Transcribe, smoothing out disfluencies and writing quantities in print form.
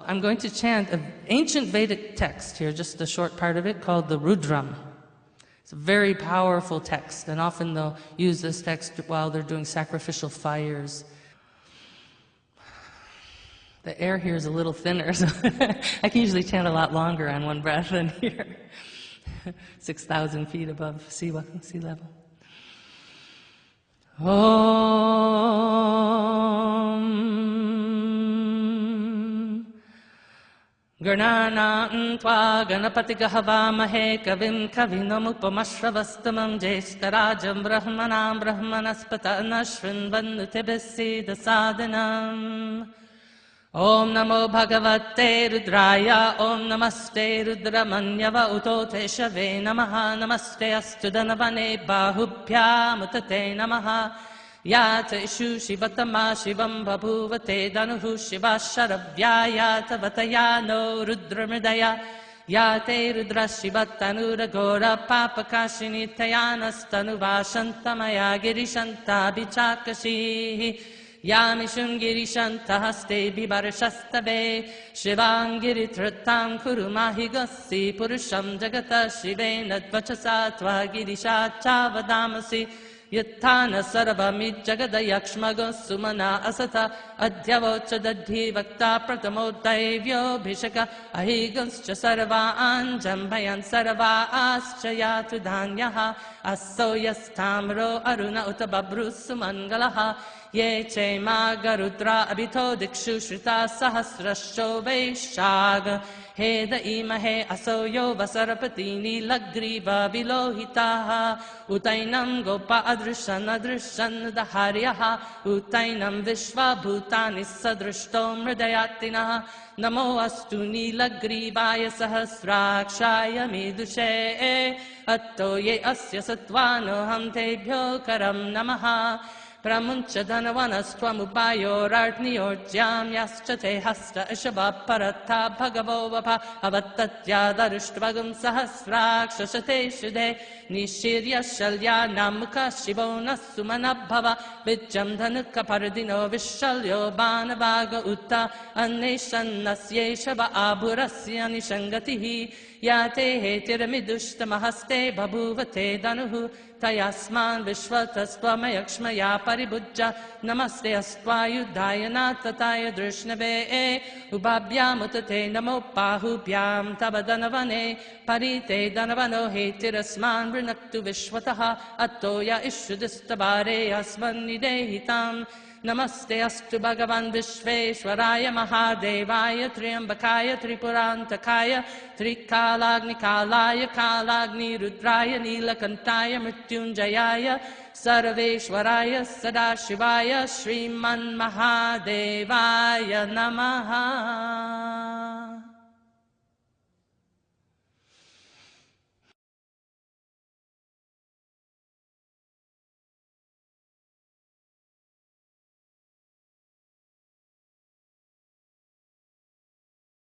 I'm going to chant an ancient Vedic text here, just a short part of it, called the Rudram. It's a very powerful text, and often they'll use this text while they're doing sacrificial fires. The air here is a little thinner, so I can usually chant a lot longer on one breath than here. 6,000 feet above sea level. Om Gananam tva ganapatiga havamahe kavim kavinamupamashravastamam jeshtarajam brahmanam brahmanaspata nashvin vandutibhisida sadhanam. Om Namo Bhagavate Rudraya, Om Namaste Rudramanyava Utote Shave Namaha, Namaste Astudanavane Bahubhya Mutate Namaha, Yata Ishu Shivatama Shivam Babhuvate Danuhu Shiva Sharavya Vatayano Rudramridaya, Yate Rudra Shivatanura Gora Papakashini Tayanastanu Shantamaya Girishanta Bichakashi. Yamishun Girishantahaste Bibarashastave Shivangiri Tratam Kurumahi Gasi Purusham Jagata Shive Nadvachasa Tva Girisha Chavadamasi Yattana Sarvami Jagada Yakshmago Sumana Asata Adhyavocha Dadhi Vakta Pratamo Daivyo Bhishaka Ahiganscha Sarva Anjambayan Sarva Aschayatu Danyaha Aso Yastamro Aruna Utababru Sumangalaha Ye che magarudra abito dikshu shrita sahasrasho vaishag Heda imahe asoyo vasarapatini lagriva vilohitaha Utainam gopa adrishan adrishan daharyaha Utainam vishva bhutani sadrishtom hridayatinaha Namo astu nilagrivaya sahasrakshaya midushe Atto ye asya satvano ham tebhyo karam namaha Pramuncha dhanavanastrwamupayor artniyorjyam yaschate hasta ishabha parata bhagavo vapa avatatya darishtvagam sahasrakshashate shide nishirya shalya namuka shivona sumanabhava vijjam dhanuka paradino vishalyo banavaga utta anneshan nasyeshava abhurasya nishangatihi Yate he tiramidushtamahasthe babhuvate danuhu Tayasman vishvatastvamayaksmaya paribhujja Namaste astvayudayana tataya drishnave Ubabhyam utate namo pahubhyam tabadanavane Parite danavano he tirasman vrinaktu vishvataha Attoya ishudistabare asman nidehitam Namaste astu bhagavan Vishveshwaraya Mahadevaya Triambakaya Tripurantakaya Trikalagnikalaya Kalagni Rudraya Nilakantaya Mrityunjayaya Sarveshwaraya Sadashivaya Shriman Mahadevaya Namaha